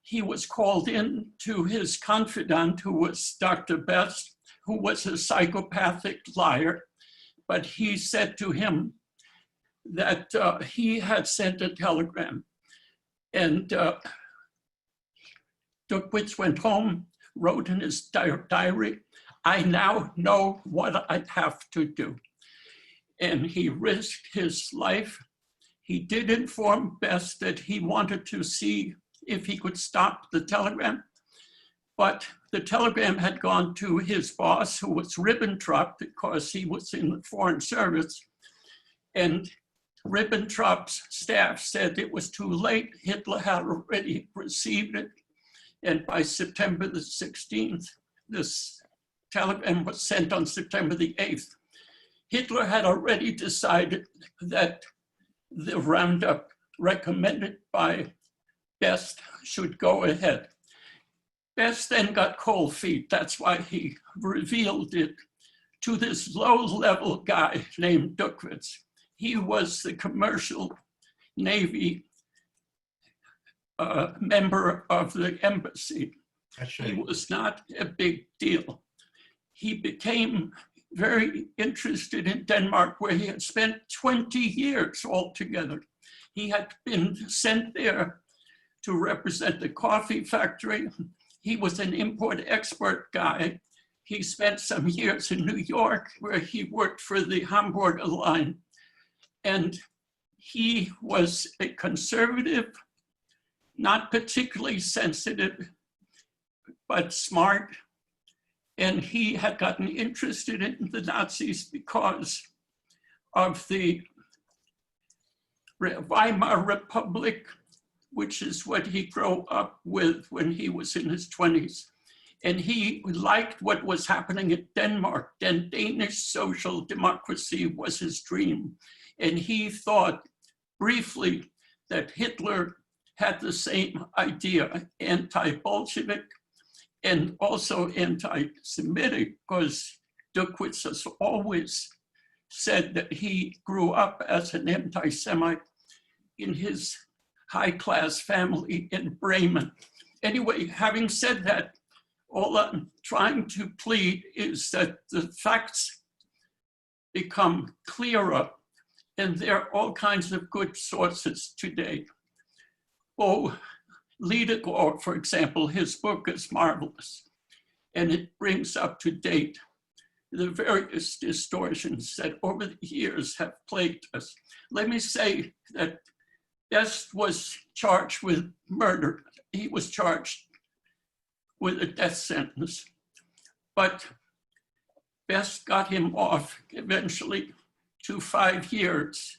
He was called in to his confidant, who was Dr. Best, who was a psychopathic liar, but he said to him that he had sent a telegram. And Duckwitz went home, wrote in his diary, "I now know what I have to do." And he risked his life. He did inform Best that he wanted to see if he could stop the telegram, but the telegram had gone to his boss, who was Ribbentrop, because he was in the Foreign Service. And Ribbentrop's staff said it was too late. Hitler had already received it. And by September the 16th, this telegram was sent on September the 8th. Hitler had already decided that the roundup recommended by Best should go ahead. Best then got cold feet. That's why he revealed it to this low-level guy named Duckwitz. He was the commercial Navy member of the embassy. He was not a big deal. He became very interested in Denmark, where he had spent 20 years altogether. He had been sent there to represent the coffee factory. He was an import-export guy. He spent some years in New York, where he worked for the Hamburger line. And he was a conservative, not particularly sensitive, but smart, And he had gotten interested in the Nazis because of the Weimar Republic, which is what he grew up with when he was in his 20s. And he liked what was happening in Denmark. Then Danish social democracy was his dream. And he thought briefly that Hitler had the same idea, anti-Bolshevik and also anti-Semitic, because Duckwitz has always said that he grew up as an anti-Semite in his high-class family in Bremen. Anyway, having said that, all I'm trying to plead is that the facts become clearer, and there are all kinds of good sources today. Oh, Liedegor, for example, his book is marvelous, and it brings up to date the various distortions that over the years have plagued us. Let me say that Best was charged with murder. He was charged with a death sentence, but Best got him off eventually to 5 years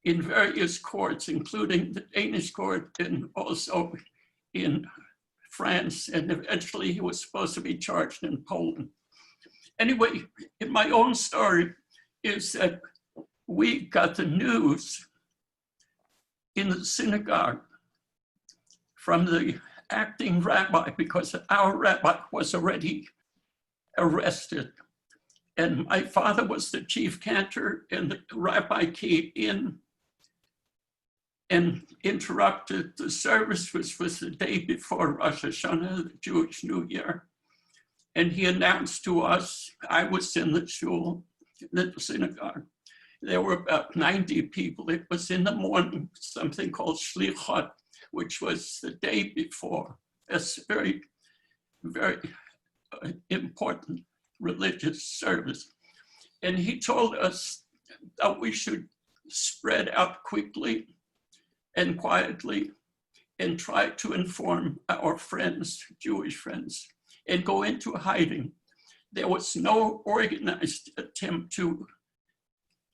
in various courts, including the Danish court and also in France, and eventually he was supposed to be charged in Poland. Anyway, in my own story is that we got the news in the synagogue from the acting rabbi, because our rabbi was already arrested. And my father was the chief cantor, and the rabbi came in and interrupted the service, which was the day before Rosh Hashanah, the Jewish New Year. And he announced to us, I was in the shul, in the synagogue. There were about 90 people. It was in the morning, something called Shlichot, which was the day before. It's a very, very important religious service. And he told us that we should spread out quickly and quietly and try to inform our friends, Jewish friends, and go into hiding. There was no organized attempt to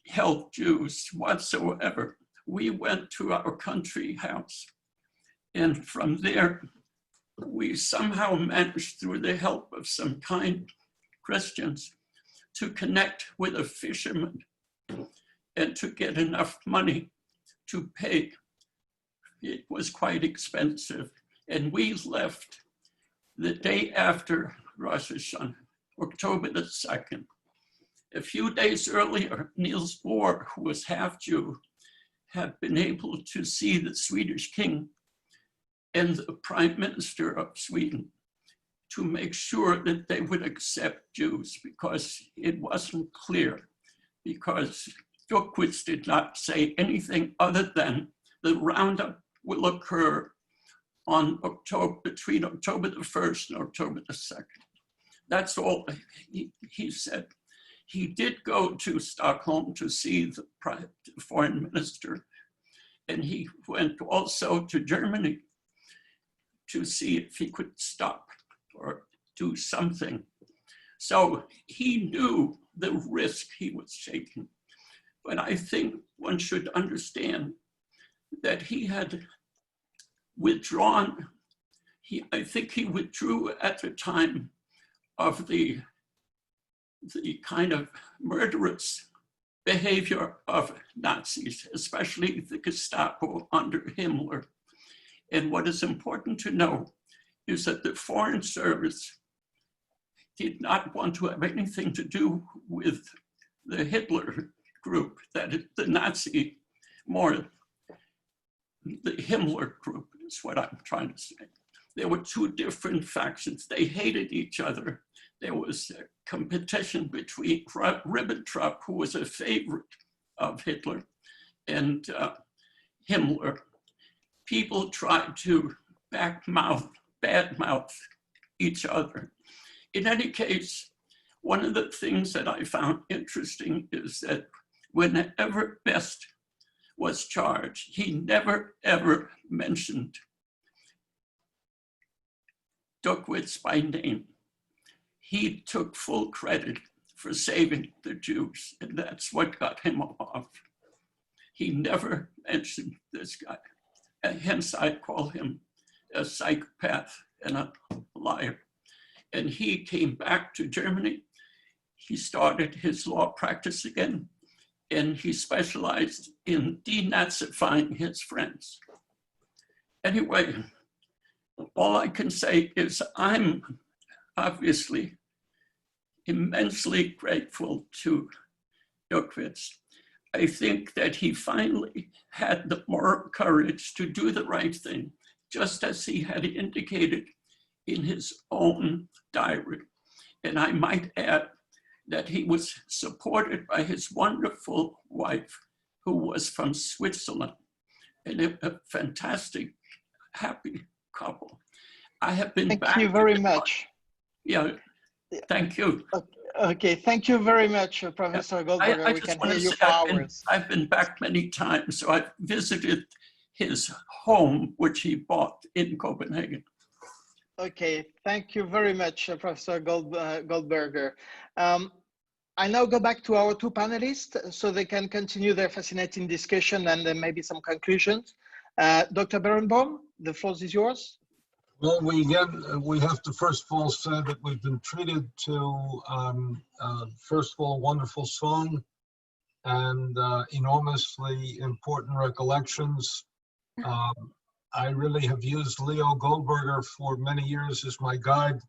help Jews whatsoever. We went to our country house, and from there, we somehow managed, through the help of some kind Christians, to connect with a fisherman and to get enough money to pay. It was quite expensive. And we left the day after Rosh Hashanah, October the 2nd. A few days earlier, Niels Bohr, who was half Jew, had been able to see the Swedish king and the prime minister of Sweden to make sure that they would accept Jews, because it wasn't clear, because Duckwitz did not say anything other than the roundup will occur on between October the 1st and October the 2nd. That's all he said. He did go to Stockholm to see the foreign minister, and he went also to Germany to see if he could stop or do something. So he knew the risk he was taking. But I think one should understand that he had withdrawn. I think he withdrew at the time of the kind of murderous behavior of Nazis, especially the Gestapo under Himmler. And what is important to know is that the Foreign Service did not want to have anything to do with the Hitler group, that is the Nazi, more the Himmler group is what I'm trying to say. There were two different factions. They hated each other. There was a competition between Ribbentrop, who was a favorite of Hitler, and Himmler. People tried to badmouth each other. In any case, one of the things that I found interesting is that whenever Best was charged, he never, ever mentioned Duckwitz by name. he took full credit for saving the Jews, and that's what got him off. He never mentioned this guy, and hence I call him a psychopath and a liar. And he came back to Germany. He started his law practice again, and he specialized in denazifying his friends. Anyway, all I can say is I'm obviously immensely grateful to Duckwitz. I think that he finally had the moral courage to do the right thing, just as he had indicated in his own diary. And I might add that he was supported by his wonderful wife, who was from Switzerland, and a fantastic, happy couple. I have been back. Thank you very much. Yeah, thank you. Okay, thank you very much, Professor Goldberger. I We just can want hear to you say for I've hours. I've been back many times, so I've visited his home, which he bought in Copenhagen. Okay, thank you very much, Professor Goldberger. I now go back to our two panelists so they can continue their fascinating discussion and then maybe some conclusions. Dr. Berenbaum, the floor is yours. Well, we have to first of all say that we've been treated to, first of all, a wonderful song and enormously important recollections. I really have used Leo Goldberger for many years as my guide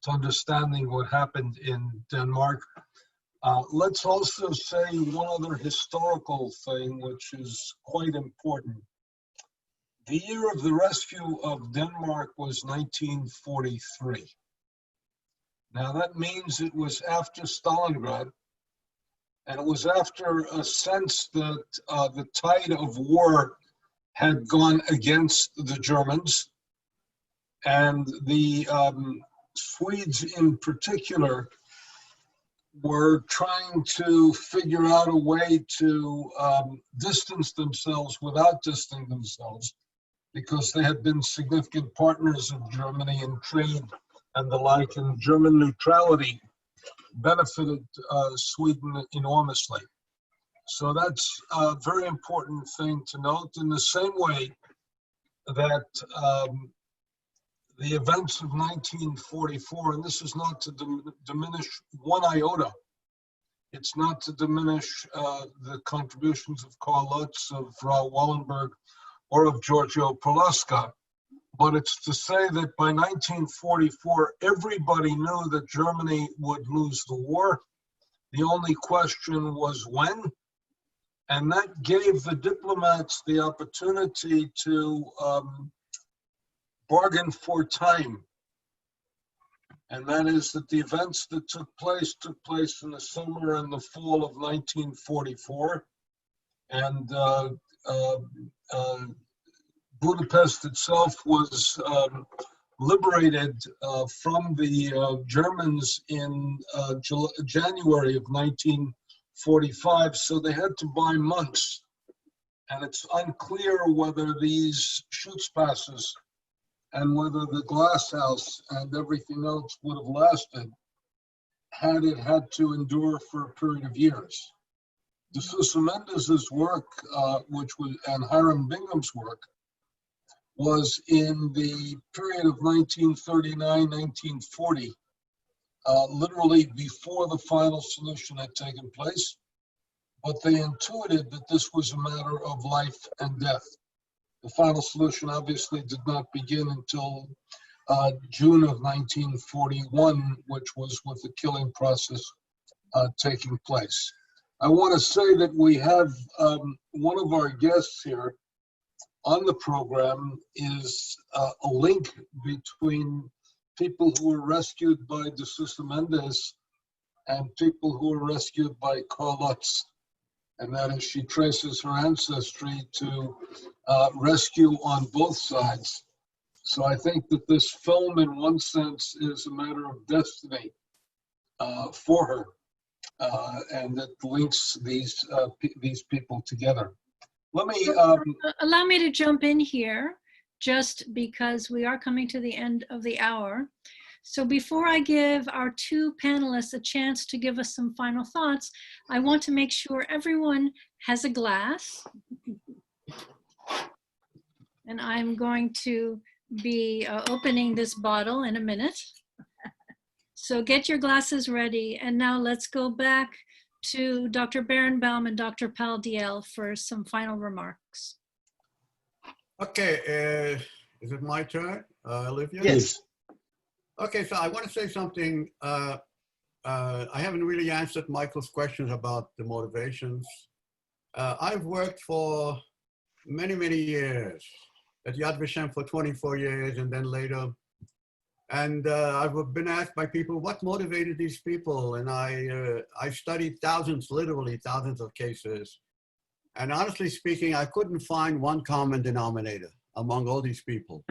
to understanding what happened in Denmark. Let's also say one other historical thing, which is quite important. The year of the rescue of Denmark was 1943. Now that means it was after Stalingrad, and it was after a sense that the tide of war had gone against the Germans, and the Swedes in particular were trying to figure out a way to distance themselves without distancing themselves, because they had been significant partners of Germany in trade and the like, and German neutrality benefited Sweden enormously. So that's a very important thing to note, in the same way that the events of 1944, and this is not to diminish one iota, it's not to diminish the contributions of Carl Lutz, of Frau Wallenberg, or of Giorgio Poloska, but it's to say that by 1944, everybody knew that Germany would lose the war. The only question was when, and that gave the diplomats the opportunity to bargain for time. And that is that the events that took place in the summer and the fall of 1944, and Budapest itself was liberated from the Germans in January of 1945, so they had to buy months. And it's unclear whether these Schutzpasses and whether the glass house and everything else would have lasted had it had to endure for a period of years. De Sousa Mendes' work, and Hiram Bingham's work, was in the period of 1939-1940, literally before the final solution had taken place, but they intuited that this was a matter of life and death. The final solution obviously did not begin until June of 1941, which was with the killing process taking place. I want to say that we have one of our guests here on the program is a link between people who were rescued by De Sousa Mendes and people who were rescued by Carl Lutz. And that is, she traces her ancestry to rescue on both sides. So I think that this film, in one sense, is a matter of destiny for her, and that links these people together. Let me allow me to jump in here, just because we are coming to the end of the hour. So before I give our two panelists a chance to give us some final thoughts, I want to make sure everyone has a glass. And I'm going to be opening this bottle in a minute. So get your glasses ready. And now let's go back to Dr. Berenbaum and Dr. Paldiel for some final remarks. Okay, is it my turn, Olivia? Yes. Okay, so I want to say something. I haven't really answered Michael's questions about the motivations. I've worked for many, many years at Yad Vashem for 24 years and then later. And I've been asked by people, what motivated these people? And I studied thousands, literally thousands of cases. And honestly speaking, I couldn't find one common denominator among all these people.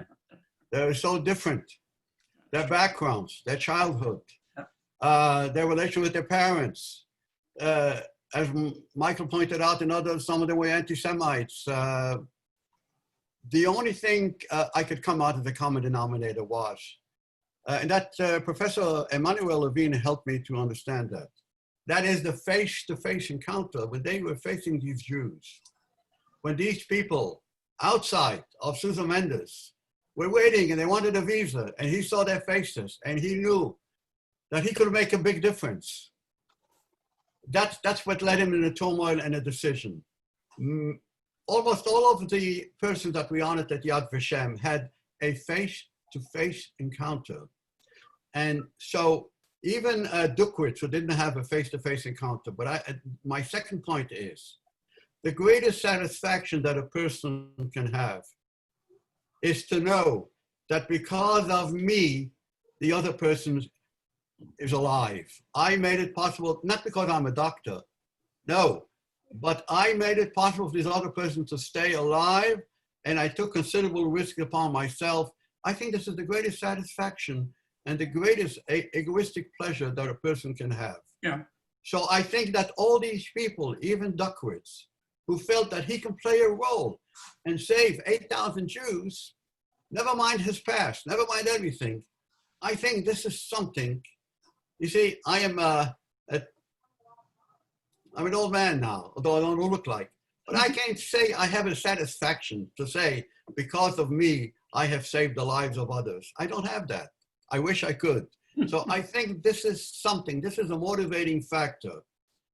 They're so different. Their backgrounds, their childhood, their relation with their parents. As Michael pointed out and others, some of them were anti-Semites. The only thing I could come out of the common denominator was, and that Professor Emmanuel Levine helped me to understand that. That is the face-to-face encounter when they were facing these Jews. When these people outside of Sousa Mendes were waiting and they wanted a visa and he saw their faces and he knew that he could make a big difference. That's what led him in a turmoil and a decision. Almost all of the persons that we honored at Yad Vashem had a face-to-face encounter. And so even Duckwitz, who didn't have a face-to-face encounter, but my second point is, the greatest satisfaction that a person can have is to know that because of me, the other person is alive. I made it possible, not because I'm a doctor, no, but I made it possible for this other person to stay alive, and I took considerable risk upon myself. I think this is the greatest satisfaction and the greatest egoistic pleasure that a person can have. Yeah. So I think that all these people, even Duckwitz, who felt that he can play a role and save 8,000 Jews, never mind his past, never mind everything. I think this is something, you see, I'm an old man now, although I don't look like, but I can't say I have a satisfaction to say, because of me, I have saved the lives of others. I don't have that. I wish I could. So I think this is something, this is a motivating factor.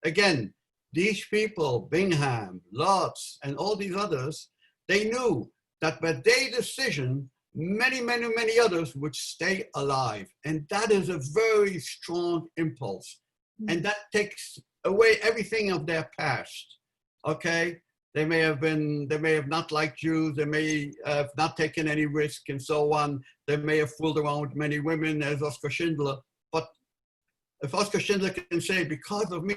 Again, these people, Bingham, Lutz, and all these others, they knew that by their decision, many, many, many others would stay alive. And that is a very strong impulse. And that takes away everything of their past, okay? They may have not liked Jews, they may have not taken any risk and so on. They may have fooled around with many women as Oskar Schindler. But if Oskar Schindler can say, because of me,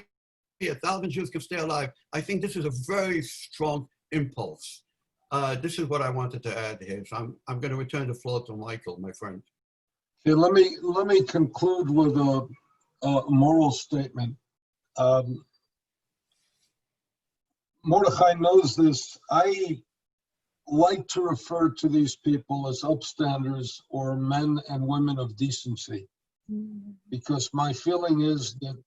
1,000 Jews can stay alive, I think this is a very strong impulse. This is what I wanted to add here. So I'm going to return the floor to Michael, my friend. Okay, let me conclude with a moral statement. Mordecai knows this. I like to refer to these people as upstanders or men and women of decency, because my feeling is that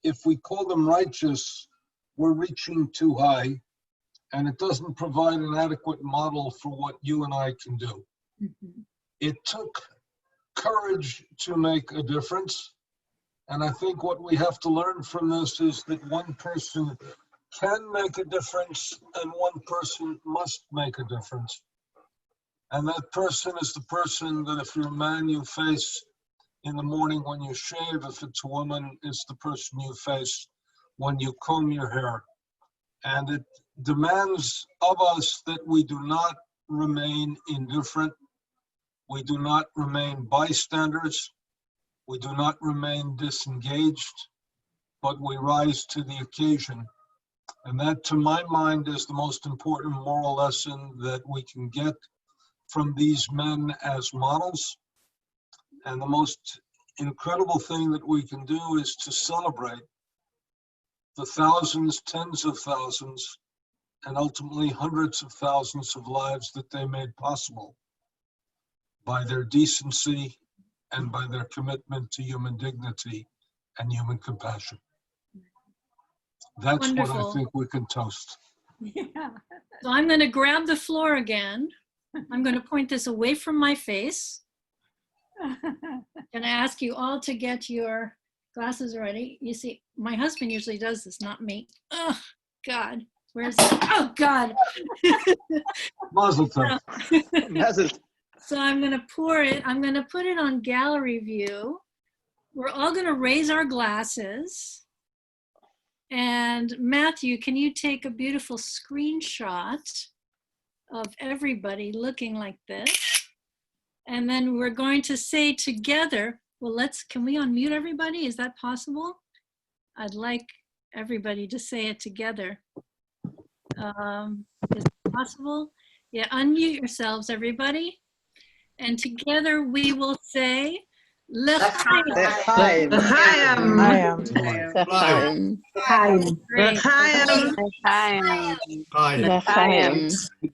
if we call them righteous, we're reaching too high, and it doesn't provide an adequate model for what you and I can do. It took courage to make a difference, and I think what we have to learn from this is that one person can make a difference and one person must make a difference. And that person is the person that, if you're a man, you face in the morning when you shave. If it's a woman, it's the person you face when you comb your hair. And it demands of us that we do not remain indifferent. We do not remain bystanders. We do not remain disengaged, but we rise to the occasion. And that, to my mind, is the most important moral lesson that we can get from these men as models. And the most incredible thing that we can do is to celebrate the thousands, tens of thousands, and ultimately hundreds of thousands of lives that they made possible by their decency and by their commitment to human dignity and human compassion. That's what I Wonderful. think we can toast. Yeah. So I'm going to grab the floor again. I'm going to point this away from my face. And I ask you all to get your glasses ready. You see, my husband usually does this, not me. Oh, God. Where's it? Oh, God. Mazel tov. Mazel. So I'm going to pour it. I'm going to put it on gallery view. We're all going to raise our glasses. And Matthew, can you take a beautiful screenshot of everybody looking like this? And then we're going to say together, well, can we unmute everybody? Is that possible? I'd like everybody to say it together. Is it possible? Yeah, unmute yourselves, everybody. And together we will say, L'chaim. L'chaim. L'chaim. Great. L'chaim.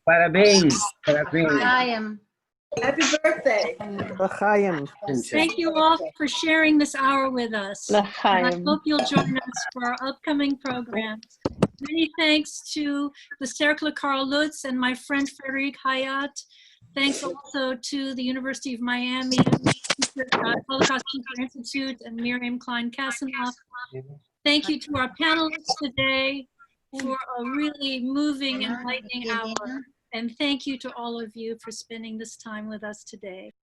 Parabéns. Parabéns. Happy birthday. L'chaim. Thank you all for sharing this hour with us. And I hope you'll join us for our upcoming programs. Many thanks to the Cercle Carl Lutz and my friend Frederick Hayat. Thanks also to the University of Miami, Holocaust Teacher Institute, and Miriam Klein-Kassenoff. Thank you to our panelists today for a really moving, enlightening hour. And thank you to all of you for spending this time with us today.